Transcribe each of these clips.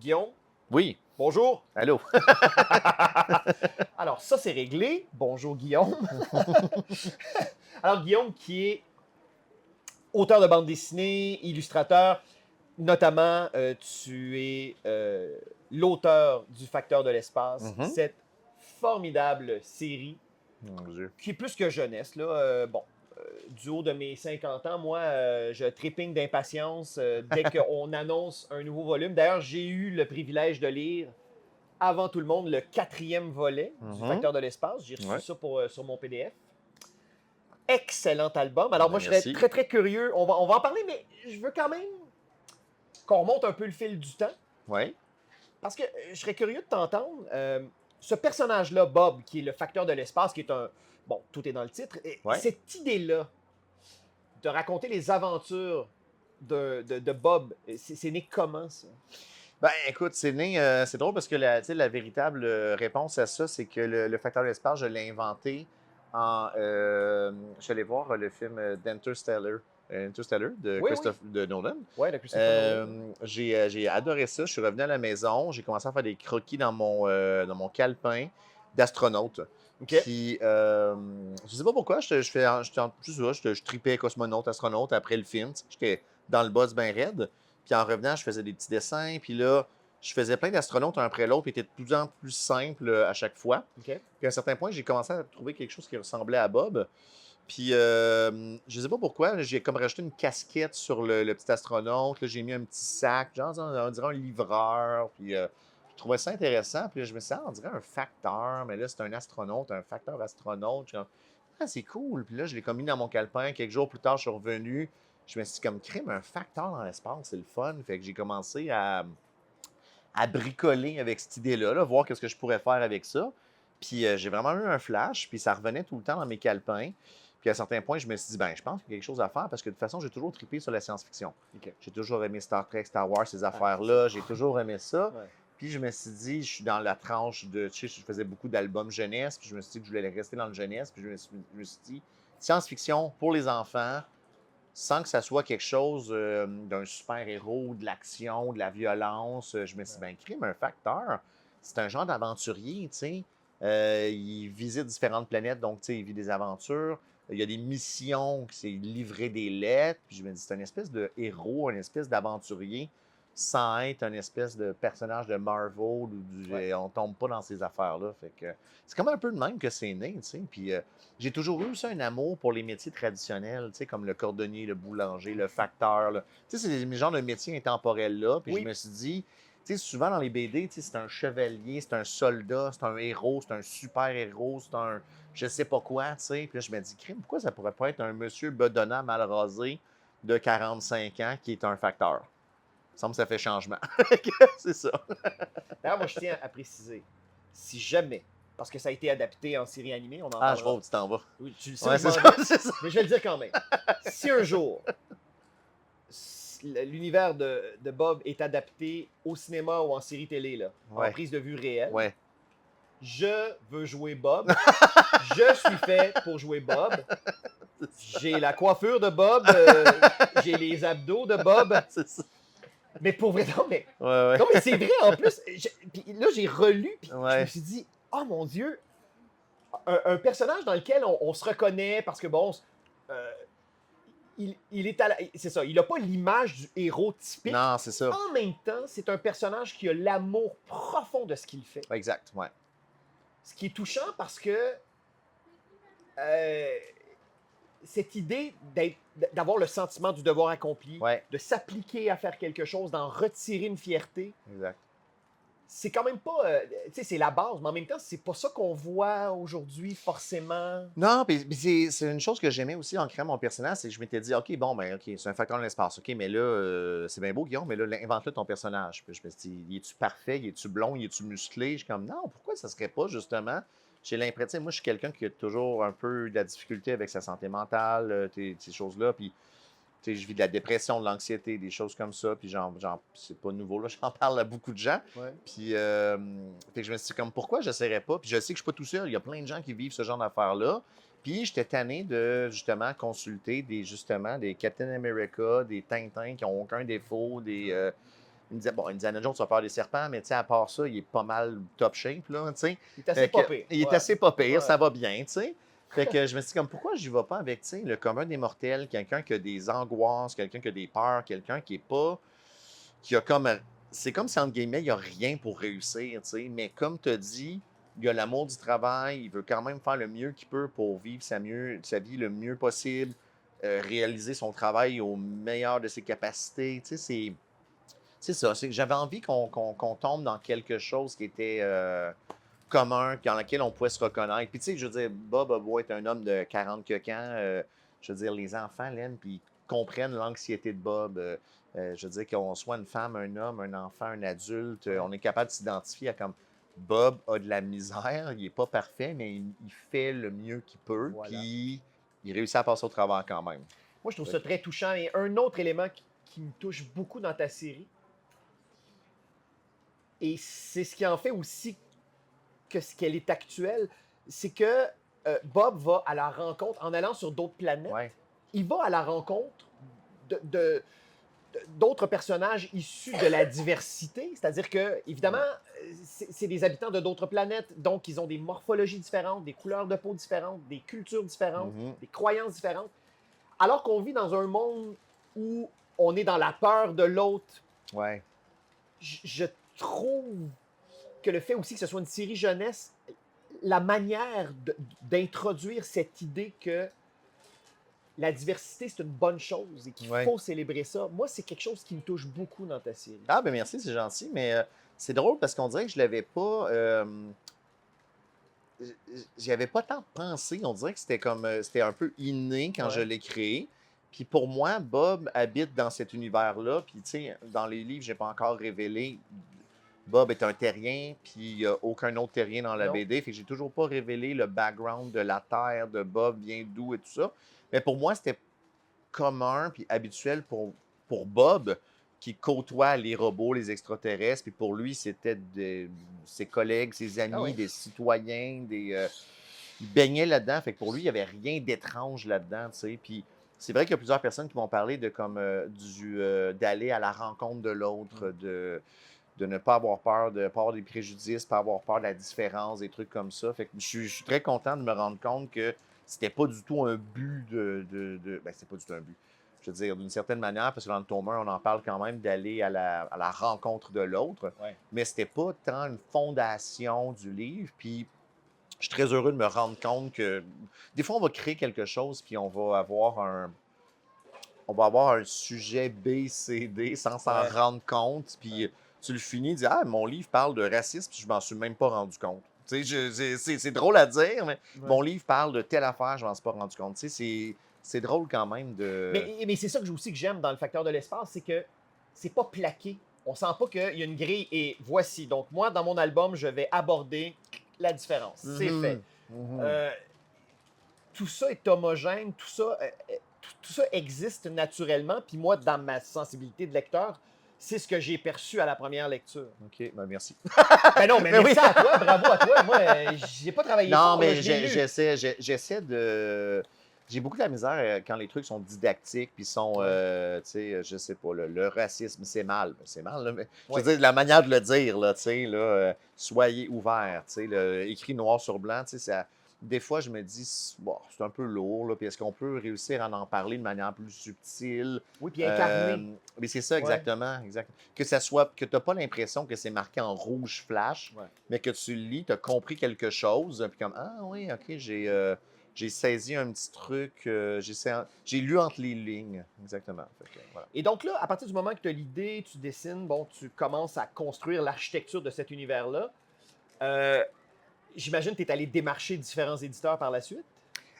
Guillaume, Oui, bonjour. allô? Alors, ça, c'est réglé. Bonjour, Guillaume. Alors, Guillaume, qui est auteur de bande dessinée, illustrateur, notamment, tu es l'auteur du Facteur de l'espace, Mhm. cette formidable série Mon Dieu. qui est plus que jeunesse. Là. Du haut de mes 50 ans, moi, je trépigne d'impatience dès qu'on annonce un nouveau volume. D'ailleurs, j'ai eu le privilège de lire avant tout le monde le quatrième volet du Mhm. Facteur de l'espace. J'ai reçu Ouais. ça sur mon PDF. Excellent album. Alors moi, Ben, je serais merci. très, très curieux. On va en parler, mais je veux quand même qu'on remonte un peu le fil du temps. Oui. Parce que je serais curieux de t'entendre. Ce personnage-là, Bob, qui est le Facteur de l'espace, qui est un... Bon, tout est dans le titre. Et Ouais. cette idée-là de raconter les aventures de Bob, c'est né comment, ça? Ben, écoute, c'est né, c'est drôle parce que tu sais, la véritable réponse à ça, c'est que le facteur d'espace, je l'ai inventé je suis allé voir le film d'Interstellar, Interstellar de Oui, oui. Christophe de Nolan. Ouais, de Christopher Nolan. J'ai adoré ça. Je suis revenu à la maison. J'ai commencé à faire des croquis dans mon calepin d'astronaute. OK. Puis, je sais pas pourquoi, je tripais cosmonaute, astronaute après le film. Tu sais, j'étais dans le boss bien raide. Puis en revenant, je faisais des petits dessins. Puis là, je faisais plein d'astronautes un après l'autre. Puis était de plus en plus simple à chaque fois. OK. Puis à un certain point, j'ai commencé à trouver quelque chose qui ressemblait à Bob. Puis, je sais pas pourquoi, j'ai comme rajouté une casquette sur le petit astronaute. Là, j'ai mis un petit sac, genre, on dirait un livreur. Puis, je trouvais ça intéressant. Puis là, je me suis dit, ah, on dirait un facteur, mais là, c'est un astronaute, un facteur astronaute. Je suis comme, ah, c'est cool. Puis là, je l'ai comme mis dans mon calepin. Quelques jours plus tard, je suis revenu. Je me suis dit, comme crime, un facteur dans l'espace, c'est le fun. Fait que j'ai commencé à bricoler avec cette idée-là, là, voir qu'est-ce que je pourrais faire avec ça. Puis j'ai vraiment eu un flash, puis ça revenait tout le temps dans mes calepins. Puis à un certain point, je me suis dit, ben, je pense qu'il y a quelque chose à faire parce que de toute façon, j'ai toujours trippé sur la science-fiction. OK. J'ai toujours aimé Star Trek, Star Wars, ces Ah, affaires-là. J'ai toujours aimé ça. ouais. Puis je me suis dit, je suis dans la tranche de. Tu sais, je faisais beaucoup d'albums jeunesse, puis je me suis dit que je voulais rester dans le jeunesse. Puis je me suis dit, science-fiction pour les enfants, sans que ça soit quelque chose d'un super-héros, de l'action, de la violence. Je me suis dit, ben, crime, un facteur, c'est un genre d'aventurier, tu sais. Il visite différentes planètes, donc, tu sais, il vit des aventures. Il y a des missions, c'est livrer des lettres. Puis je me dis, c'est une espèce de héros, une espèce d'aventurier, sans être une espèce de personnage de Marvel ou Ouais. on tombe pas dans ces affaires-là. Fait que c'est comme un peu de même que c'est né, tu sais. Puis j'ai toujours eu ça, un amour pour les métiers traditionnels, tu sais, comme le cordonnier, le boulanger, le facteur, là. Tu sais, c'est des genres de métiers intemporels-là. Puis je Oui. me suis dit, tu sais, souvent dans les BD, tu sais, c'est un chevalier, c'est un soldat, c'est un héros, c'est un super-héros, c'est un je sais pas quoi, tu sais. Puis là, je me dis, crime, pourquoi ça pourrait pas être un monsieur bedonnant, mal rasé, de 45 ans, qui est un facteur? Il me semble que ça fait changement. C'est ça. D'ailleurs, moi, je tiens à préciser, si jamais, parce que ça a été adapté en série animée, on en Ah, je vois parlera. où tu t'en vas. Oui, tu le sais où Ouais, je c'est m'en ça, vais, c'est ça. mais je vais le dire quand même. Si un jour, l'univers de Bob est adapté au cinéma ou en série télé, là, en Ouais, prise de vue réelle, ouais. je veux jouer Bob. Je suis fait pour jouer Bob. J'ai la coiffure de Bob, j'ai les abdos de Bob. C'est ça. Mais pour vrai, non, mais, Ouais, non, mais ouais. c'est vrai en plus. Puis là, j'ai relu, puis je me Ouais. suis dit, oh mon Dieu, un personnage dans lequel on se reconnaît parce que bon, euh, il est c'est ça, il n'a pas l'image du héros typique. Non, c'est ça. En même temps, c'est un personnage qui a l'amour profond de ce qu'il fait. Exact, ouais. Ce qui est touchant parce que euh, cette idée d'avoir le sentiment du devoir accompli, Ouais, de s'appliquer à faire quelque chose, d'en retirer une fierté, exact. c'est quand même pas. Tu sais, c'est la base, mais en même temps, c'est pas ça qu'on voit aujourd'hui forcément. Non, puis c'est une chose que j'aimais aussi en créant mon personnage, c'est que je m'étais dit, OK, bon, ben, OK, c'est un facteur de l'espace. OK, mais là, c'est bien beau, Guillaume, mais là, invente-le ton personnage. Puis je me suis dit, il est-tu parfait, il est-tu blond, il est-tu musclé? Je suis comme, non, pourquoi ça serait pas, justement? J'ai l'impression, moi, je suis quelqu'un qui a toujours un peu de la difficulté avec sa santé mentale, ces choses-là. Puis tu sais, je vis de la dépression, de l'anxiété, des choses comme ça. Puis c'est pas nouveau, là, j'en parle à beaucoup de gens. Ouais. Puis fait que je me suis dit, comme, pourquoi je n'essaierais pas? Puis je sais que je suis pas tout seul. Il y a plein de gens qui vivent ce genre d'affaires-là. Puis j'étais tanné de, justement, consulter justement, des Captain America, des Tintins qui n'ont aucun défaut, il me disait, bon, Indiana Jones a peur des serpents, mais tu sais, à part ça, il est pas mal top shape, là, tu sais. Il est assez Fait que, pas pire. il est Ouais. assez pas pire, Ouais. ça va bien, tu sais. Fait que je me suis dit, comme, pourquoi je vais pas avec, tu sais, le commun des mortels, quelqu'un qui a des angoisses, quelqu'un qui a des peurs, quelqu'un qui est pas, qui a comme, c'est comme si, entre guillemets, il n'y a rien pour réussir, tu sais. Mais comme tu as dit, il a l'amour du travail, il veut quand même faire le mieux qu'il peut pour vivre sa vie le mieux possible, réaliser son travail au meilleur de ses capacités. Tu sais, c'est ça. J'avais envie qu'on tombe dans quelque chose qui était commun, dans lequel on pouvait se reconnaître. Puis, tu sais, je veux dire, Bob a beau être un homme de 40 que ans, je veux dire, les enfants l'aiment, puis ils comprennent l'anxiété de Bob. Je veux dire, qu'on soit une femme, un homme, un enfant, un adulte, Ouais. on est capable de s'identifier à comme Bob a de la misère, il n'est pas parfait, mais il fait le mieux qu'il peut, Voilà. puis il réussit à passer au travers quand même. Moi, je trouve Fait ça que, très touchant. Et un autre élément qui me touche beaucoup dans ta série, et c'est ce qui en fait aussi que ce qu'elle est actuelle, c'est que Bob va à la rencontre, en allant sur d'autres planètes, ouais, il va à la rencontre d'autres personnages issus de la diversité. C'est-à-dire que, évidemment, c'est des habitants de d'autres planètes, donc ils ont des morphologies différentes, des couleurs de peau différentes, des cultures différentes, mhm, des croyances différentes. Alors qu'on vit dans un monde où on est dans la peur de l'autre, ouais, je trouve que le fait aussi que ce soit une série jeunesse, la manière d'introduire cette idée que la diversité, c'est une bonne chose et qu'il ouais. faut célébrer ça, moi, c'est quelque chose qui me touche beaucoup dans ta série. Ah, ben merci, c'est gentil, mais c'est drôle parce qu'on dirait que je l'avais pas. J'y avais pas tant pensé. On dirait que c'était comme. C'était un peu inné quand je Ouais. l'ai créé. Puis pour moi, Bob habite dans cet univers-là. Puis, tu sais, dans les livres, j'ai pas encore révélé. Bob est un terrien, puis il n'y a aucun autre terrien dans la Non. BD. Fait que j'ai toujours pas révélé le background de la Terre, de Bob, vient d'où et tout ça. Mais pour moi, c'était commun puis habituel pour Bob, qui côtoie les robots, les extraterrestres. Puis pour lui, c'était ses collègues, ses Ah amis, oui. des citoyens, il baignait là-dedans. Fait que pour lui, il n'y avait rien d'étrange là-dedans, tu sais. Puis c'est vrai qu'il y a plusieurs personnes qui m'ont parlé de comme d'aller à la rencontre de l'autre, de ne pas avoir peur, de ne pas avoir des préjudices, pas avoir peur de la différence, des trucs comme ça. Fait que je suis très content de me rendre compte que c'était pas du tout un but ben, c'était pas du tout un but. Je veux dire, d'une certaine manière, parce que dans le tome 1, on en parle quand même d'aller à la rencontre de l'autre, Ouais. mais c'était pas tant une fondation du livre. Puis je suis très heureux de me rendre compte que des fois, on va créer quelque chose, puis on va avoir un sujet B, C, D sans s'en Ouais. rendre compte. Puis Ouais. tu le finis, tu dis, ah, mon livre parle de racisme, puis je m'en suis même pas rendu compte. Tu sais, c'est drôle à dire, mais Ouais. mon livre parle de telle affaire, je m'en suis pas rendu compte. Tu sais, c'est drôle quand même de. Mais c'est ça que aussi que j'aime dans le facteur de l'espace, c'est que c'est pas plaqué. On sent pas qu'il y a une grille et voici. Donc moi, dans mon album, je vais aborder la différence. C'est fait. Mhm, mhm. Euh, tout ça est homogène, tout ça existe naturellement. Puis moi, dans ma sensibilité de lecteur, c'est ce que j'ai perçu à la première lecture. OK, ben merci. Ben non, mais Mais oui. merci à toi, bravo à toi. Moi, j'ai pas travaillé Non, fort, là, mais je l'ai lu. j'essaie de. J'ai beaucoup de la misère quand les trucs sont didactiques, puis sont, Ouais, tu sais, je sais pas, le racisme, c'est mal. Ben, c'est mal, là, mais je veux ouais. dire, la manière de le dire, là, tu sais, là, soyez ouverts, tu sais, écrit noir sur blanc, tu sais, des fois, je me dis, bon, c'est un peu lourd, là, puis est-ce qu'on peut réussir à en parler de manière plus subtile? Oui, puis incarné. Mais c'est ça, Ouais, exactement, exact. Que ça soit, que tu n'as pas l'impression que c'est marqué en rouge flash, ouais. mais que tu le lis, tu as compris quelque chose, puis comme, ah oui, ok, j'ai saisi un petit truc, j'ai lu entre les lignes, exactement. Fait que, voilà. Et donc là, à partir du moment que tu as l'idée, tu dessines, bon, tu commences à construire l'architecture de cet univers-là. Euh, J'imagine que tu es allé démarcher différents éditeurs par la suite.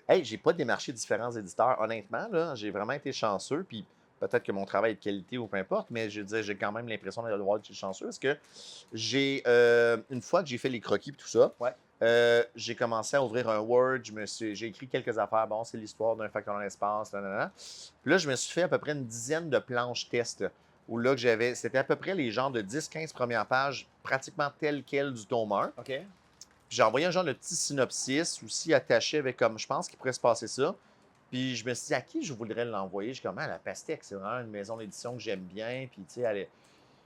Hey, j'ai pas démarché différents éditeurs, honnêtement, là, j'ai vraiment été chanceux, puis peut-être que mon travail est de qualité ou peu importe, mais je veux dire, j'ai quand même l'impression d'avoir été chanceux, parce que une fois que j'ai fait les croquis et tout ça, Ouais. j'ai commencé à ouvrir un Word, j'ai écrit quelques affaires. Bon, c'est l'histoire d'un facteur dans l'espace, nanana. Puis là, je me suis fait à peu près une dizaine de planches test où là que c'était à peu près les genres de 10-15 premières pages, pratiquement telles quelles du tome 1. OK. Puis j'ai envoyé un genre de petit synopsis aussi attaché avec comme je pense qu'il pourrait se passer ça. Puis je me suis dit à qui je voudrais l'envoyer. Je suis comme, ah, la Pastèque, c'est vraiment une maison d'édition que j'aime bien. Puis tu sais,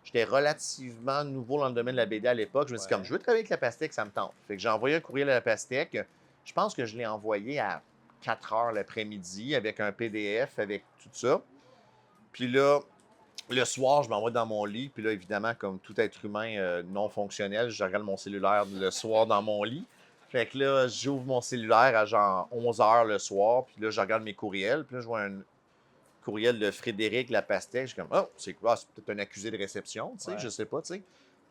J'étais relativement nouveau dans le domaine de la BD à l'époque. Je me suis dit, comme, je veux travailler avec la pastèque, ça me tente. Fait que j'ai envoyé un courriel à la pastèque. Je pense que je l'ai envoyé à 4 heures l'après-midi avec un PDF, avec tout ça. Puis là, le soir, je m'envoie dans mon lit. Puis là, évidemment, comme tout être humain non fonctionnel, je regarde mon cellulaire le soir dans mon lit. Fait que là, j'ouvre mon cellulaire à genre 11 heures le soir. Puis là, je regarde mes courriels. Puis là, je vois un courriel de Frédéric Lapastèque. Je suis comme, oh, c'est quoi? C'est peut-être un accusé de réception, tu sais, je sais pas, tu sais.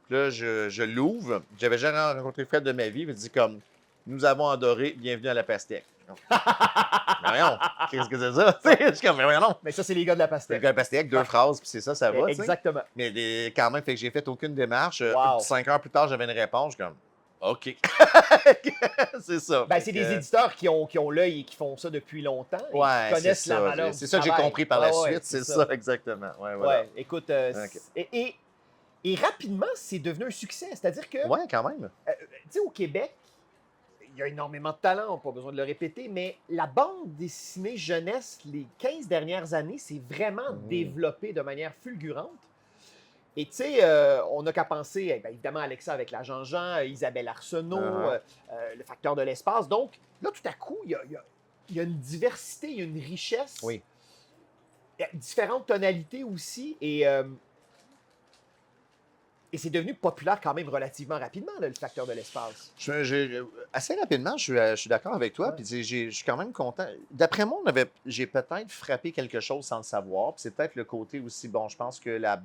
Puis là, je l'ouvre. J'avais jamais rencontré Fred de ma vie. Il me dit comme, nous avons adoré, bienvenue à la pastèque. Mais voyons, qu'est-ce que c'est ça? Je suis comme, mais voyons. Mais ça, c'est les gars de la pastèque. La pastèque, 2 phrases, puis c'est ça, ça va, tu sais. Exactement. Mais quand même, fait que j'ai fait aucune démarche. Wow. 5 heures plus tard, j'avais une réponse. Je suis comme, OK. C'est ça. Ben, c'est des éditeurs qui ont l'œil et qui font ça depuis longtemps. Et Ouais, qui connaissent c'est la ça. valeur C'est du ça que j'ai travail. compris par la Ouais, suite, c'est ça, exactement. Ouais, voilà. Ouais, écoute, Ok. et rapidement, c'est devenu un succès. C'est-à-dire que, Ouais, quand même. tu sais, au Québec, il y a énormément de talent, pas besoin de le répéter, mais la bande dessinée jeunesse, les 15 dernières années, s'est vraiment développée de manière fulgurante. Et tu sais, on n'a qu'à penser, bien, évidemment, Alexa avec la Jean-Jean, Isabelle Arsenault, le facteur de l'espace. Donc, là, tout à coup, il y a une diversité, il y a une richesse. Oui. Il y a différentes tonalités aussi. Et c'est devenu populaire quand même relativement rapidement, là, le facteur de l'espace. Assez rapidement, je suis d'accord avec toi. Ouais. Puis je suis quand même content. D'après moi, j'ai peut-être frappé quelque chose sans le savoir. Puis c'est peut-être le côté aussi, bon, je pense que la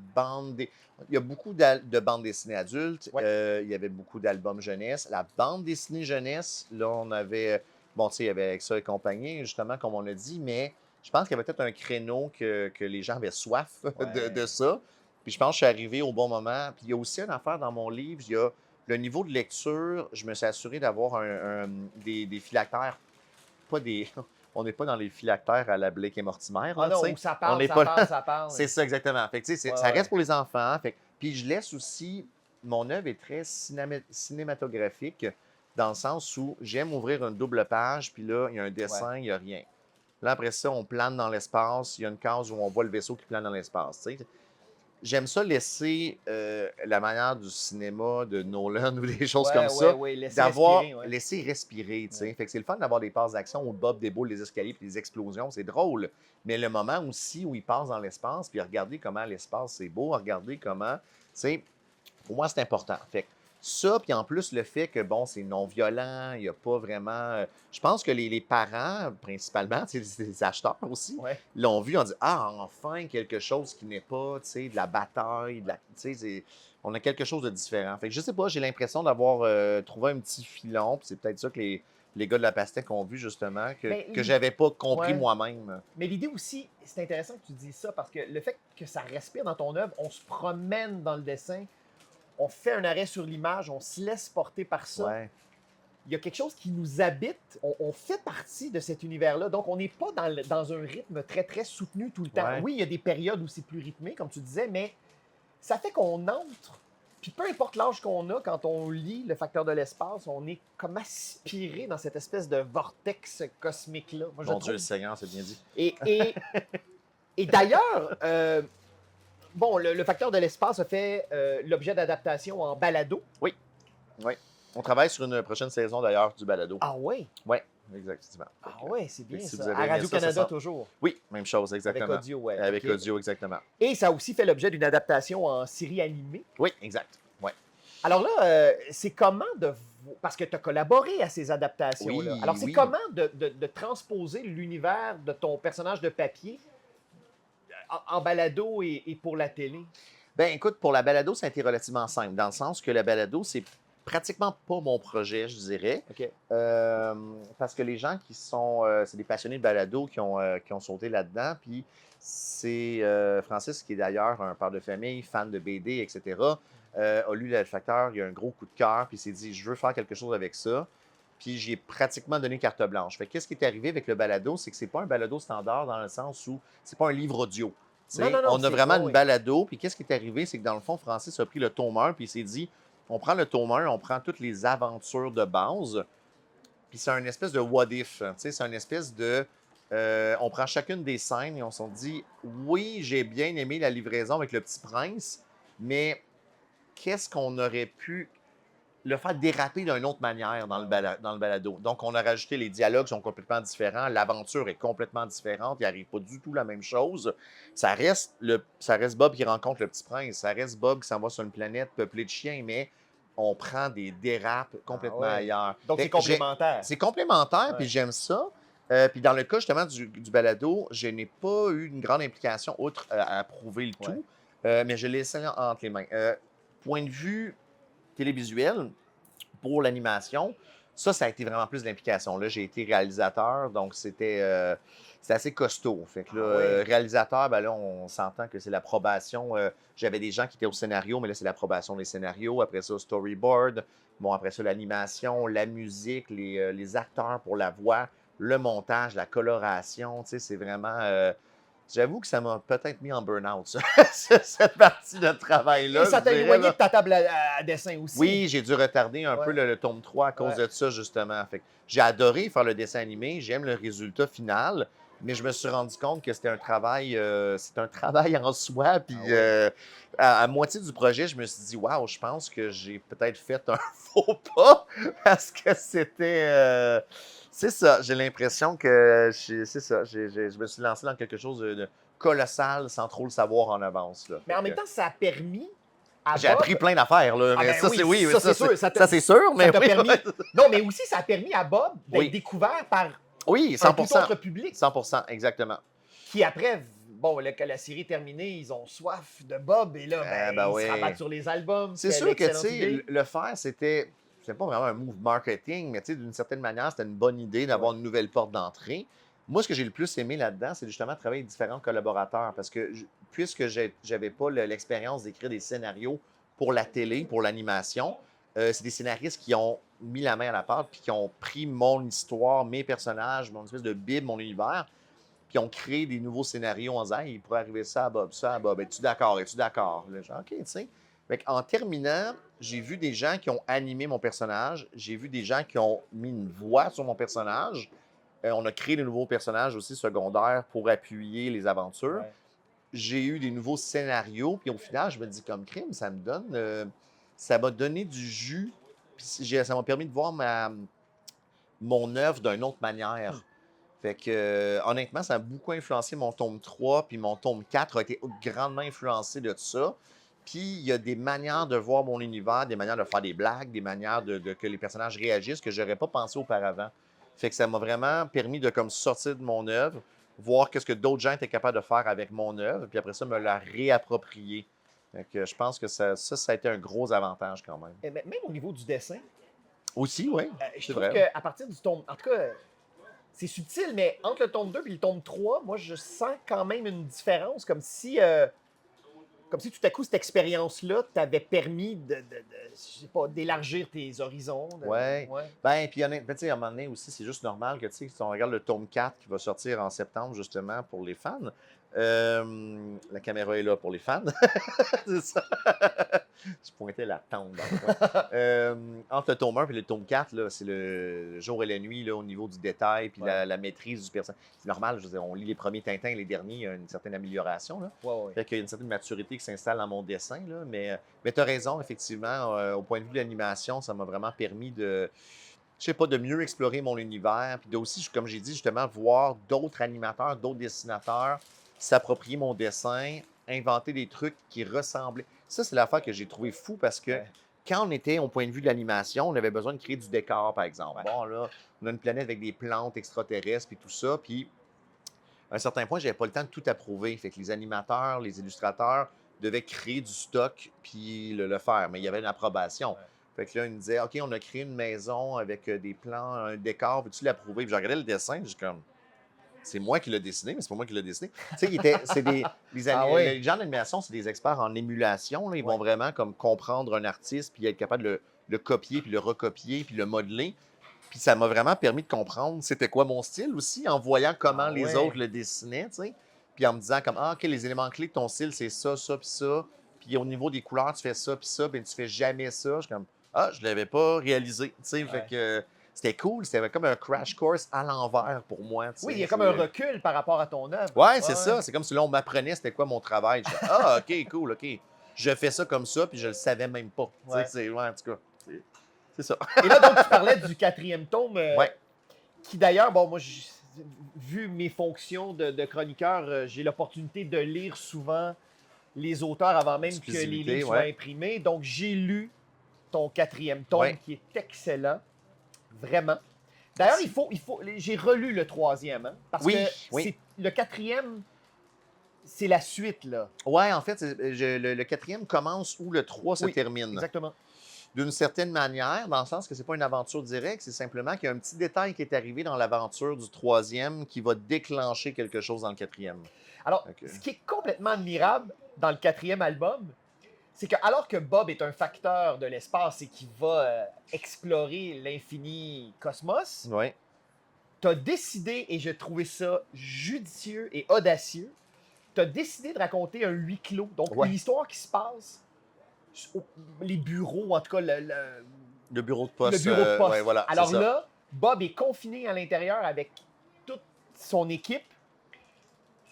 il y a beaucoup de bandes dessinées adultes. Ouais. Il y avait beaucoup d'albums jeunesse. La bande dessinée jeunesse, là, on avait, bon, tu sais, il y avait Alexa et compagnie, justement, comme on a dit, mais je pense qu'il y avait peut-être un créneau que les gens avaient soif de ça. Puis je pense que je suis arrivé au bon moment. Puis il y a aussi une affaire dans mon livre, il y a le niveau de lecture. Je me suis assuré d'avoir des phylactères, pas des. On n'est pas dans les phylactères à la Blake et Mortimer. Ah Là, non, tu sais. où ça On parle, n'est ça pas parle, là. ça parle. C'est ça, exactement. Fait que, tu sais, Ouais, ça ouais. reste pour les enfants. Fait puis je laisse aussi. Mon œuvre est très cinématographique dans le sens où j'aime ouvrir une double page, puis là, il y a un dessin, il n'y a rien. Là, après ça, on plane dans l'espace. Il y a une case où on voit le vaisseau qui plane dans l'espace. Tu sais. J'aime ça laisser la manière du cinéma de Nolan ou des choses comme ça, laisser respirer, tu sais. Ouais. Fait que c'est le fun d'avoir des passes d'action où Bob déboule les escaliers puis les explosions, c'est drôle. Mais le moment aussi où il passe dans l'espace, puis regardez comment l'espace c'est beau, regardez comment, tu sais, pour moi c'est important. Fait que ça, puis en plus le fait que, bon, c'est non-violent, il n'y a pas vraiment... je pense que les parents, principalement, tu sais, les acheteurs aussi, Ouais. l'ont vu, on dit ah, enfin quelque chose qui n'est pas, tu sais, de la bataille, tu sais, on a quelque chose de différent. Fait que je sais pas, j'ai l'impression d'avoir trouvé un petit filon, puis c'est peut-être ça que les gars de la pastèque ont vu justement, que j'avais pas compris moi-même. Mais l'idée aussi, c'est intéressant que tu dises ça parce que le fait que ça respire dans ton œuvre, on se promène dans le dessin, on fait un arrêt sur l'image, on se laisse porter par ça. Ouais. Il y a quelque chose qui nous habite, on fait partie de cet univers-là, donc on n'est pas dans un rythme très, très soutenu tout le temps. Ouais. Oui, il y a des périodes où c'est plus rythmé, comme tu disais, mais ça fait qu'on entre, puis peu importe l'âge qu'on a, quand on lit le facteur de l'espace, on est comme aspiré dans cette espèce de vortex cosmique-là. Moi, je Mon Dieu, trouve. le Seigneur, c'est bien dit. Et d'ailleurs, bon, le facteur de l'espace a fait l'objet d'adaptation en balado. Oui. On travaille sur une prochaine saison d'ailleurs du balado. Ah oui? Oui, exactement. Ah ouais, c'est bien si ça. vous avez À aimé Radio-Canada, ça, toujours. Oui, même chose, exactement. Avec audio, ouais. Avec ok. audio, exactement. Et ça a aussi fait l'objet d'une adaptation en série animée. Oui, exact. Ouais. Alors là, c'est comment parce que tu as collaboré à ces adaptations-là. Oui, Alors, c'est oui. comment de transposer l'univers de ton personnage de papier en balado et pour la télé? Ben écoute, pour la balado, ça a été relativement simple, dans le sens que la balado, c'est pratiquement pas mon projet, je dirais. OK. Parce que les gens qui sont... c'est des passionnés de balado qui ont sauté là-dedans. Puis c'est Francis, qui est d'ailleurs un père de famille, fan de BD, etc., a lu Le Facteur, il a un gros coup de cœur, puis il s'est dit, je veux faire quelque chose avec ça. Puis j'ai pratiquement donné carte blanche. Fait qu'est-ce qui est arrivé avec le balado, c'est que c'est pas un balado standard dans le sens où c'est pas un livre audio. Non, On a vraiment une oui. balado, puis qu'est-ce qui est arrivé, c'est que dans le fond, Francis a pris le tome 1, puis il s'est dit, on prend le tome 1, on prend toutes les aventures de base, puis c'est un espèce de what if, c'est un espèce de... on prend chacune des scènes et on s'en dit, oui, j'ai bien aimé la livraison avec le petit prince, mais qu'est-ce qu'on aurait pu le faire déraper d'une autre manière dans le balado. Donc, on a rajouté les dialogues sont complètement différents, l'aventure est complètement différente, il n'arrive pas du tout la même chose. Ça reste Bob qui rencontre le petit prince, ça reste Bob qui s'en va sur une planète peuplée de chiens, mais on prend des dérapes complètement ailleurs. Donc, c'est complémentaire. C'est complémentaire, Ouais. puis j'aime ça. Puis dans le cas justement du balado, je n'ai pas eu une grande implication outre à prouver le tout, mais je l'ai laissé entre les mains. Point de vue télévisuel, pour l'animation, ça a été vraiment plus d'implication. Là, j'ai été réalisateur, donc c'était assez costaud. Fait que là, réalisateur, ben là, on s'entend que c'est l'approbation. J'avais des gens qui étaient au scénario, mais là, c'est l'approbation des scénarios. Après ça, storyboard. Bon, après ça, l'animation, la musique, les acteurs pour la voix, le montage, la coloration. Tu sais, c'est vraiment... J'avoue que ça m'a peut-être mis en burn-out, ça, cette partie de travail-là. Et ça t'a éloigné de ta table à dessin aussi. Oui, j'ai dû retarder un peu le tome 3 à cause de ça, justement. Fait que j'ai adoré faire le dessin animé, j'aime le résultat final, mais je me suis rendu compte que c'était un travail en soi. Puis à moitié du projet, je me suis dit, waouh, je pense que j'ai peut-être fait un faux pas parce que c'était. C'est ça, j'ai l'impression que c'est ça. Je me suis lancé dans quelque chose de colossal sans trop le savoir en avance. Là. Mais en même temps, ça a permis à J'ai Bob... appris plein d'affaires, là. Ah mais ben ça, oui, c'est oui. ça, c'est sûr. Ça, c'est sûr, mais Ça t'a oui, permis... ouais. Non, mais aussi, ça a permis à Bob d'être découvert par oui, un tout 100%. autre public. 100%, exactement. Qui après, bon, que la série est terminée, ils ont soif de Bob et là, ils se rabattent sur les albums. C'est sûr que, tu sais, le faire, c'était pas vraiment un move marketing, mais tu sais, d'une certaine manière, c'était une bonne idée d'avoir une nouvelle porte d'entrée. Moi, ce que j'ai le plus aimé là-dedans, c'est justement travailler avec différents collaborateurs parce que puisque j'avais pas l'expérience d'écrire des scénarios pour la télé, pour l'animation, c'est des scénaristes qui ont mis la main à la pâte puis qui ont pris mon histoire, mes personnages, mon espèce de bible, mon univers, puis ont créé des nouveaux scénarios en disant hey, il pourrait arriver ça à Bob, ça à Bob. Es-tu d'accord? Es-tu d'accord? Là, genre, OK, tu sais. En terminant, j'ai vu des gens qui ont animé mon personnage, j'ai vu des gens qui ont mis une voix sur mon personnage. On a créé de nouveaux personnages aussi secondaires pour appuyer les aventures. Ouais. J'ai eu des nouveaux scénarios, puis au final, je me dis comme crime, ça m'a donné du jus, puis ça m'a permis de voir mon œuvre d'une autre manière. Fait que, honnêtement, ça a beaucoup influencé mon tome 3, puis mon tome 4 a été grandement influencé de ça. Puis, il y a des manières de voir mon univers, des manières de faire des blagues, des manières que les personnages réagissent que je n'aurais pas pensé auparavant. Fait que ça m'a vraiment permis de comme sortir de mon œuvre, voir qu'est-ce que d'autres gens étaient capables de faire avec mon œuvre, puis après ça, me la réapproprier. Fait que je pense que ça a été un gros avantage quand même. Et même au niveau du dessin. Aussi, oui. Je trouve qu'à partir du tome... En tout cas, c'est subtil, mais entre le tome 2 et le tome 3, moi, je sens quand même une différence, comme si tout à coup, cette expérience-là t'avait permis je sais pas, d'élargir tes horizons. Ouais. Ben, puis honnêtement, tu sais, à un moment donné aussi, c'est juste normal que, tu sais, si on regarde le tome 4 qui va sortir en septembre, justement, pour les fans, la caméra est là pour les fans. C'est ça. Je pointais la tente dans le coin. Entre le tome 1 et le tome 4, là, c'est le jour et la nuit là, au niveau du détail puis la maîtrise du personnage. C'est normal, je veux dire, on lit les premiers Tintins et les derniers, il y a une certaine amélioration. Là. Fait qu'il y a une certaine maturité qui s'installe dans mon dessin. Là, mais tu as raison, effectivement, au point de vue de l'animation, ça m'a vraiment permis de mieux explorer mon univers, puis aussi, comme j'ai dit, justement, voir d'autres animateurs, d'autres dessinateurs s'approprier mon dessin, inventer des trucs qui ressemblaient. Ça, c'est l'affaire que j'ai trouvé fou parce que quand on était au point de vue de l'animation, on avait besoin de créer du décor, par exemple. Bon, là, on a une planète avec des plantes extraterrestres puis tout ça, puis à un certain point, j'avais pas le temps de tout approuver. Fait que les animateurs, les illustrateurs devaient créer du stock puis le faire, mais il y avait une approbation. Fait que là, ils me disaient, OK, on a créé une maison avec des plans, un décor, veux-tu l'approuver? Puis je regardais le dessin, j'ai comme... C'est moi qui l'ai dessiné, mais c'est pas moi qui l'ai dessiné. Tu sais, les gens d'animation, c'est des experts en émulation. Là. Ils vont vraiment comme comprendre un artiste, puis être capable de le copier, puis le recopier, puis le modeler. Puis ça m'a vraiment permis de comprendre c'était quoi mon style aussi, en voyant comment les autres le dessinaient, tu sais. Puis en me disant comme, OK, les éléments clés de ton style, c'est ça, ça, puis ça. Puis au niveau des couleurs, tu fais ça, puis ça, puis tu fais jamais ça. Je suis comme, je l'avais pas réalisé, tu sais. Fait que... C'était cool, c'était comme un crash course à l'envers pour moi. Oui, il y a comme un recul par rapport à ton œuvre. Ouais, c'est ça. C'est comme si là, on m'apprenait c'était quoi mon travail. OK, cool, OK. je fais ça comme ça, puis je le savais même pas. Tu sais, Ouais. en tout cas, c'est ça. Et là, donc, tu parlais du 4e tome, Ouais. qui d'ailleurs, bon, moi, vu mes fonctions de chroniqueur, j'ai l'opportunité de lire souvent les auteurs avant même que les Exclusivité, livres soient ouais. imprimés. Donc, j'ai lu ton 4e tome, Ouais. qui est excellent, vraiment. D'ailleurs, Merci. j'ai relu le 3e, hein, parce Oui, que oui. le 4e, c'est la suite, là. Ouais, en fait, le 4e commence où le 3 se Oui, termine. exactement. D'une certaine manière, dans le sens que c'est pas une aventure directe, c'est simplement qu'il y a un petit détail qui est arrivé dans l'aventure du 3e qui va déclencher quelque chose dans le 4e. Alors, Ok. ce qui est complètement admirable dans le 4e album, c'est que alors que Bob est un facteur de l'espace et qui va explorer l'infini cosmos, Ouais. tu as décidé, et j'ai trouvé ça judicieux et audacieux, tu as décidé de raconter un huis clos, donc une Ouais. histoire qui se passe les bureaux, en tout cas Le bureau de le poste, bureau de ouais, poste. voilà, c'est Alors ça. là, Bob est confiné à l'intérieur avec toute son équipe.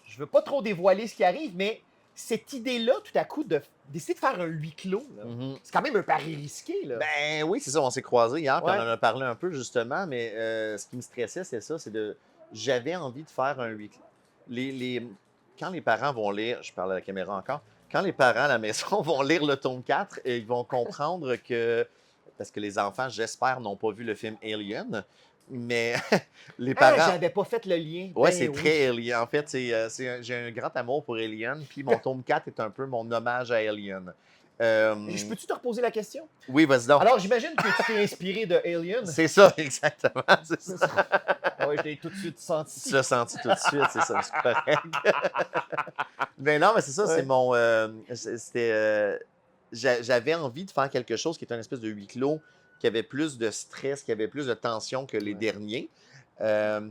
Je ne veux pas trop dévoiler ce qui arrive, mais cette idée-là, tout à coup, de décider de faire un huis clos, là, Mhm. c'est quand même un pari risqué. Là. Ben oui, c'est ça, on s'est croisés hier, puis on Ouais. en a parlé un peu justement, mais ce qui me stressait, c'est ça, c'est de. J'avais envie de faire un huis clos. Quand les parents vont lire, je parle à la caméra encore, quand les parents à la maison vont lire le tome 4, ils vont comprendre que, parce que les enfants, j'espère, n'ont pas vu le film Alien, mais les Ah, parents, j'avais pas fait le lien. ouais, c'est Ben très oui. Alien. En fait, j'ai un grand amour pour Alien, puis mon tome 4 est un peu mon hommage à Alien. Je peux-tu te reposer la question? Oui, vas-y donc. Alors, j'imagine que tu t'es inspiré de Alien. C'est ça, exactement. C'est C'est ça. ça. Ah ouais, je l'ai tout de suite Tu senti. l'as senti tout de suite, c'est ça, c'est correct. Mais non, mais c'est ça, c'est Ouais. mon. C'était. J'avais envie de faire quelque chose qui était une espèce de huis clos, qui avait plus de stress, qui avait plus de tension que les Ouais. derniers.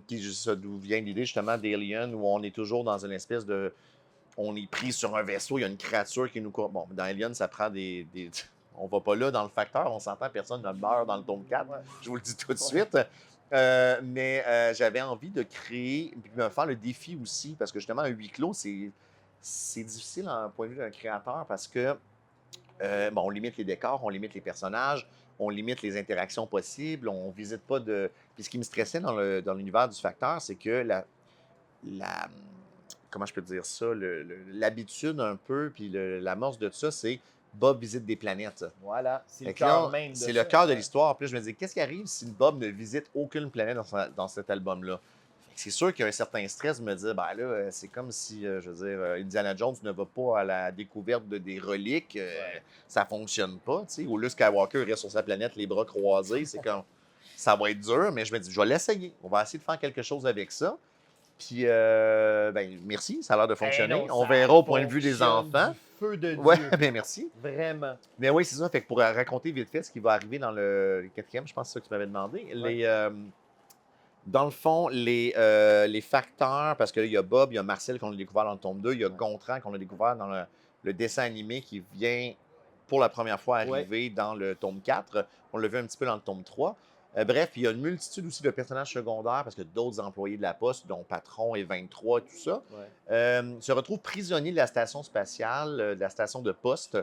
Puis ça, d'où vient l'idée justement d'Alien, où on est toujours dans une espèce de. On est pris sur un vaisseau, il y a une créature qui nous court. Bon, dans Alien, ça prend des. On va pas là dans le facteur, on s'entend, personne ne meurt dans le tome 4. Ouais. Je vous le dis tout de Ouais. suite. Mais j'avais envie de créer, puis de me faire le défi aussi, parce que justement, un huis clos, c'est difficile d'un point de vue d'un créateur parce que, bon, on limite les décors, on limite les personnages, on limite les interactions possibles, on visite pas de. Puis ce qui me stressait dans l'univers du facteur, c'est que la, comment je peux dire ça, l'habitude un peu, puis l'amorce de tout ça, c'est Bob visite des planètes. Voilà, c'est le Fait que cœur là, même de c'est le ça. cœur de Ouais. l'histoire. Puis là, je me dis, qu'est-ce qui arrive si Bob ne visite aucune planète dans cet album-là? Fait que c'est sûr qu'il y a un certain stress de me dire, ben là, c'est comme si, je veux dire, Indiana Jones ne va pas à la découverte de des reliques. Ouais. Ça fonctionne pas, tu sais. Ou Luke Skywalker reste sur sa planète, les bras croisés. C'est comme, ça va être dur, mais je me dis, je vais l'essayer. On va essayer de faire quelque chose avec ça. Puis, ben, merci, ça a l'air de Eh fonctionner. non, On ça verra au point de vue des fonctionne enfants. du feu de Ouais, Dieu. ben merci. Vraiment. Mais oui, c'est ça. Fait que pour raconter vite fait ce qui va arriver dans le 4e, je pense que c'est ça que tu m'avais demandé. Ouais. Dans le fond, les facteurs, parce qu'il y a Bob, il y a Marcel qu'on a découvert dans le tome 2, il y a Ouais. Gontran qu'on a découvert dans le dessin animé qui vient pour la première fois Ouais. arriver dans le tome 4. On l'a vu un petit peu dans le tome 3. Bref, il y a une multitude aussi de personnages secondaires parce que d'autres employés de la Poste, dont Patron et 23, tout ça, Ouais. se retrouvent prisonniers de la station spatiale, de la station de poste,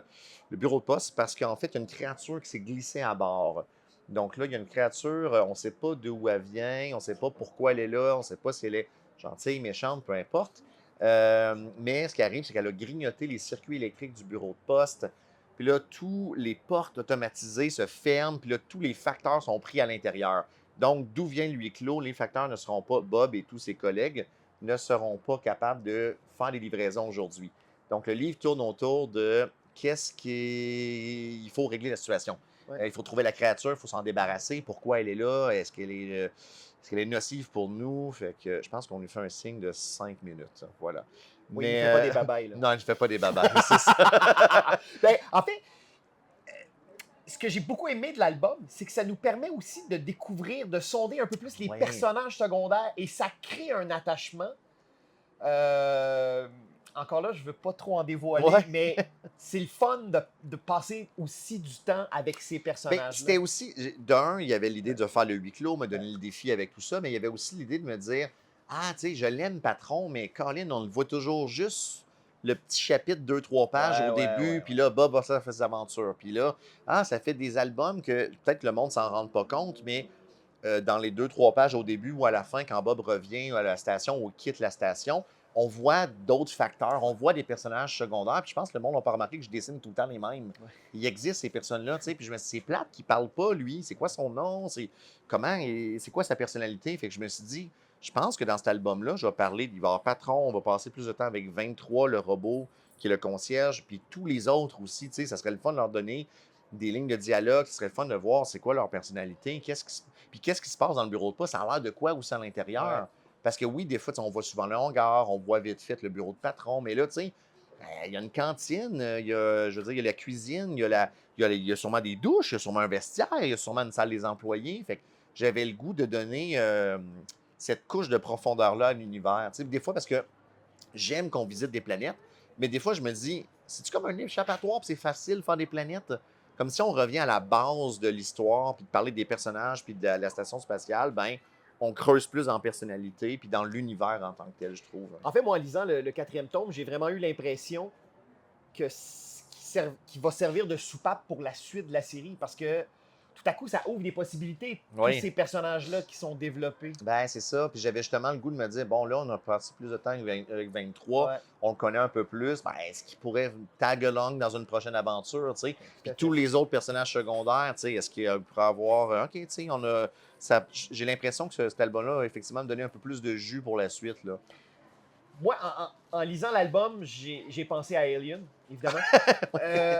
le bureau de poste, parce qu'en fait, il y a une créature qui s'est glissée à bord. Donc là, il y a une créature, on ne sait pas d'où elle vient, on ne sait pas pourquoi elle est là, on ne sait pas si elle est gentille, méchante, peu importe. Mais ce qui arrive, c'est qu'elle a grignoté les circuits électriques du bureau de poste. Puis là, tous les portes automatisées se ferment, puis là, tous les facteurs sont pris à l'intérieur. Donc, d'où vient le huis clos? Les facteurs ne seront pas, Bob et tous ses collègues ne seront pas capables de faire les livraisons aujourd'hui. Donc, le livre tourne autour de qu'est-ce qu'il faut régler la situation. Ouais. Il faut trouver la créature, il faut s'en débarrasser. Pourquoi elle est là? Est-ce qu'elle est nocive pour nous? Fait que je pense qu'on lui fait un signe de 5 minutes. Voilà. Oui, il ne Mais fait pas des babayes, là. non, je ne fais pas des babayes, c'est ça. Ben, en fait, ce que j'ai beaucoup aimé de l'album, c'est que ça nous permet aussi de découvrir, de sonder un peu plus les Ouais. personnages secondaires et ça crée un attachement. Encore là, je ne veux pas trop en dévoiler, Ouais. mais c'est le fun de passer aussi du temps avec ces Ben, personnages-là. c'était aussi, d'un, il y avait l'idée de faire le huis clos, me donner le défi avec tout ça, mais il y avait aussi l'idée de me dire, ah, tu sais, je l'aime, patron, mais Colin, on le voit toujours juste le petit chapitre 2-3 pages Ouais, au ouais, début, ouais, puis là, Bob ça fait ses aventures. Puis là, ça fait des albums que peut-être que le monde s'en rend pas compte, mais dans les 2-3 pages au début ou à la fin, quand Bob revient à la station ou quitte la station, on voit d'autres facteurs, on voit des personnages secondaires. Puis je pense que le monde n'a pas remarqué que je dessine tout le temps les mêmes. Ouais. Il existe ces personnes-là, tu sais. Puis je me suis dit, c'est plate qu'il parle pas, lui. C'est quoi son nom? C'est comment et c'est quoi sa personnalité? Fait que je me suis dit, je pense que dans cet album-là, je vais parler, il va y avoir Patron, on va passer plus de temps avec 23, le robot, qui est le concierge, puis tous les autres aussi, tu sais, ça serait le fun de leur donner des lignes de dialogue, ce serait le fun de voir c'est quoi leur personnalité, puis qu'est-ce qui se passe dans le bureau de poste, ça a l'air de quoi aussi à l'intérieur. Ouais. Parce que oui, des fois, tu sais, on voit souvent le hangar, on voit vite fait le bureau de patron, mais là, tu sais, il y a une cantine, il y a, je veux dire, il y a la cuisine, il y a sûrement des douches, il y a sûrement un vestiaire, il y a sûrement une salle des employés. Fait que j'avais le goût de donner cette couche de profondeur-là à l'univers. Tu sais, des fois, parce que j'aime qu'on visite des planètes, mais des fois, je me dis, c'est-tu comme un échappatoire, puis c'est facile de faire des planètes? Comme si on revient à la base de l'histoire, puis de parler des personnages, puis de la station spatiale, ben, on creuse plus en personnalité, puis dans l'univers en tant que tel, je trouve. En fait, moi, en lisant le 4e tome, j'ai vraiment eu l'impression que qu'il va servir de soupape pour la suite de la série parce que tout à coup, ça ouvre des possibilités. Tous Oui. ces personnages-là qui sont développés. Ben, c'est ça. Puis j'avais justement le goût de me dire, bon, là, on a passé plus de temps avec 23, Ouais, on le connaît un peu plus. Ben, est-ce qu'il pourrait tag along dans une prochaine aventure, tu sais? tout Puis à tous fait. les autres personnages secondaires, tu sais, est-ce qu'il pourrait avoir, OK, tu sais, j'ai l'impression que cet album-là a effectivement donné un peu plus de jus pour la suite, là. Moi, en lisant l'album, j'ai pensé à Alien, évidemment. Euh,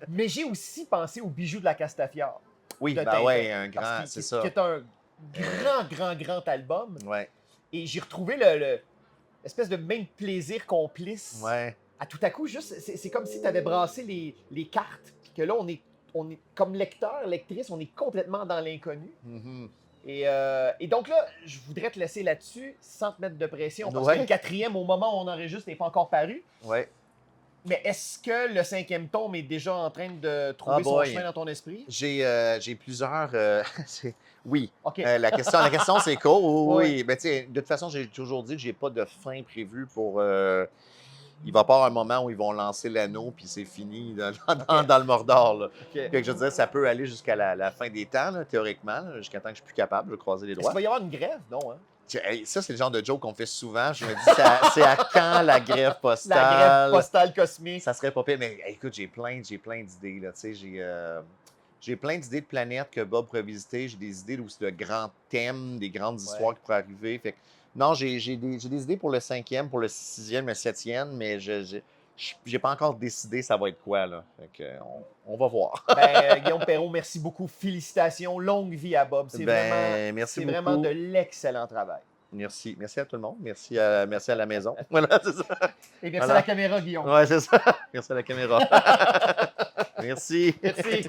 mais j'ai aussi pensé au Bijou de la Castafiore Oui, de ben Tintin. ouais, un Parce grand, que- c'est qui, ça. qui est un grand album. Ouais, Et j'ai retrouvé l'espèce de même plaisir complice. ouais. À tout à coup, juste, c'est comme si tu avais brassé les cartes. Puis que là, on est comme lecteur, lectrice, on est complètement dans l'inconnu. Mhm. Et donc là, je voudrais te laisser là-dessus sans te mettre de pression. Parce Ouais. que le 4e, au moment où on enregistre, n'est pas encore paru. Ouais. Mais est-ce que le 5e tome est déjà en train de trouver son boy. chemin dans ton esprit? J'ai plusieurs. Oui. OK. La question c'est cool. Oui, Ouais. oui. Ben, tu sais, de toute façon, j'ai toujours dit que j'ai pas de fin prévue pour. Il va y avoir un moment où ils vont lancer l'anneau, puis c'est fini dans le Mordor. Là. OK. Fait que je veux dire, ça peut aller jusqu'à la fin des temps, là, théoriquement, là, jusqu'à temps que je suis plus capable de croiser les Est-ce doigts. qu'il va y avoir une grève? Non, hein? Hey, ça, c'est le genre de joke qu'on fait souvent. Je me dis, c'est à quand la grève postale? La grève postale cosmique. Ça serait pas pire, mais écoute, j'ai plein d'idées. Là, tu sais, j'ai plein d'idées de planètes que Bob pourrait visiter. J'ai des idées aussi de grands thèmes, des grandes histoires qui pourraient arriver. Fait que, non, j'ai des idées pour le 5e, pour le 6e, le 7e, mais j'ai pas encore décidé ça va être quoi. Là. Fait que, on va voir. Ben, Guillaume Perrault, merci beaucoup. Félicitations. Longue vie à Bob. C'est Merci c'est beaucoup. vraiment de l'excellent travail. Merci. Merci à tout le monde. Merci à la maison. Voilà, c'est ça. Et merci Voilà. à la caméra, Guillaume. Ouais, c'est ça. Merci à la caméra. Merci. Merci.